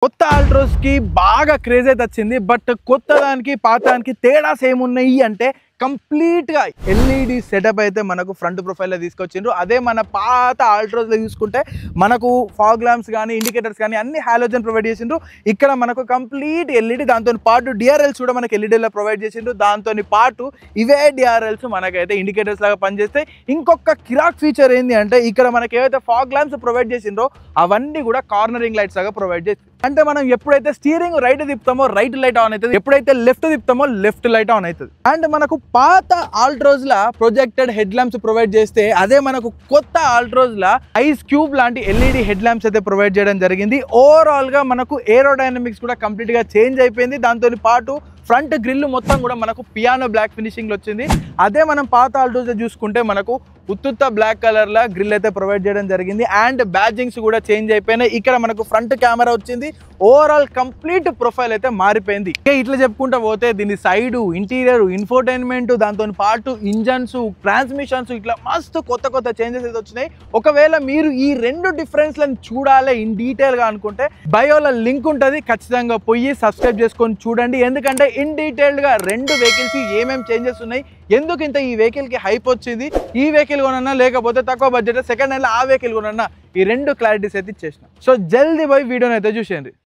కొత్త ఆల్ట్రోస్ కి బాగా క్రేజ్ అయితే వచ్చింది. బట్ కొత్త దానికి పాత దానికి తేడాస్ ఏమున్నాయి అంటే కంప్లీట్ గా ఎల్ఈడి సెటప్ అయితే మనకు ఫ్రంట్ ప్రొఫైల్ లో తీసుకొచ్చిండ్రు. అదే మన పాత ఆల్ట్రోస్ లో చూసుకుంటే మనకు ఫాగ్ ల్యాంప్స్ కానీ ఇండికేటర్స్ కానీ అన్ని హాలోజన్ ప్రొవైడ్ చేసిండ్రు. ఇక్కడ మనకు కంప్లీట్ ఎల్ఈడి, దాంతో పాటు డిఆర్ఎల్స్ కూడా మనకి ఎల్ఈడీలో ప్రొవైడ్ చేసిండ్రు. దాంతో పాటు ఇవే డిఆర్ఎల్స్ మనకైతే ఇండికేటర్స్ లాగా పనిచేస్తాయి. ఇంకొక కిరాక్ ఫీచర్ ఏంటి అంటే ఇక్కడ మనకి ఏవైతే ఫాగ్ ల్యాంప్స్ ప్రొవైడ్ చేసిండ్రో అవన్నీ కూడా కార్నరింగ్ లైట్స్ లాగా ప్రొవైడ్ చేసి, అంటే మనం ఎప్పుడైతే స్టీరింగ్ రైట్ తిప్పుతామో రైట్ లైట్ ఆన్ అవుతుంది, ఎప్పుడైతే లెఫ్ట్ తిప్పుతామో లెఫ్ట్ లైట్ ఆన్ అవుతుంది. అండ్ మనకు పాత ఆల్ట్రోస్ లా ప్రొజెక్టెడ్ హెడ్ ల్యాంప్స్ ప్రొవైడ్ చేస్తే అదే మనకు కొత్త ఆల్ట్రోస్ లా ఐస్ క్యూబ్ లాంటి ఎల్ఈడి హెడ్ ల్యాంప్స్ అయితే ప్రొవైడ్ చేయడం జరిగింది. ఓవరాల్ గా మనకు ఏరోడైనమిక్స్ కూడా కంప్లీట్ గా చేంజ్ అయిపోయింది. దాంతో పాటు ఫ్రంట్ గ్రిల్ మొత్తం కూడా మనకు పియానో బ్లాక్ ఫినిషింగ్ లో వచ్చింది. అదే మనం పాత ఆల్ట్రోస్ చూసుకుంటే మనకు ఉత్తుత్త బ్లాక్ కలర్ లా గ్రిల్ అయితే ప్రొవైడ్ చేయడం జరిగింది. అండ్ బ్యాడ్జింగ్స్ కూడా చేంజ్ అయిపోయినాయి. ఇక్కడ మనకు ఫ్రంట్ కెమెరా వచ్చింది. ఓవరాల్ కంప్లీట్ ప్రొఫైల్ అయితే మారిపోయింది. ఇట్లా చెప్పుకుంటా పోతే దీని సైడ్ ఇంటీరియర్, ఇన్ఫోటైన్మెంట్, దాంతో పాటు ఇంజన్స్, ట్రాన్స్మిషన్స్, ఇట్లా మస్తు కొత్త కొత్త చేంజెస్ అయితే వచ్చినాయి. ఒకవేళ మీరు ఈ రెండు డిఫరెన్స్ లను చూడాలి ఇన్ డీటెయిల్ గా అనుకుంటే బయోలో లింక్ ఉంటుంది, ఖచ్చితంగా పోయి సబ్స్క్రైబ్ చేసుకొని చూడండి. ఎందుకంటే ఇన్ డీటెయిల్డ్ గా రెండు వెహికల్స్ ఏమేమి చేంజెస్ ఉన్నాయి, ఎందుకు ఇంత ఈ వెహికల్ కి హైప్ వచ్చింది, ఈ వెహికల్ కొనన్నా లేకపోతే తక్కువ బడ్జెట్ సెకండ్ హ్యాండ్ ఆ వెహికల్ కొనన్నా, ఈ రెండు క్లారిటీస్ అయితే ఇచ్చేసిన. సో జల్దీ పోయి వీడియోని అయితే చూసేయండి.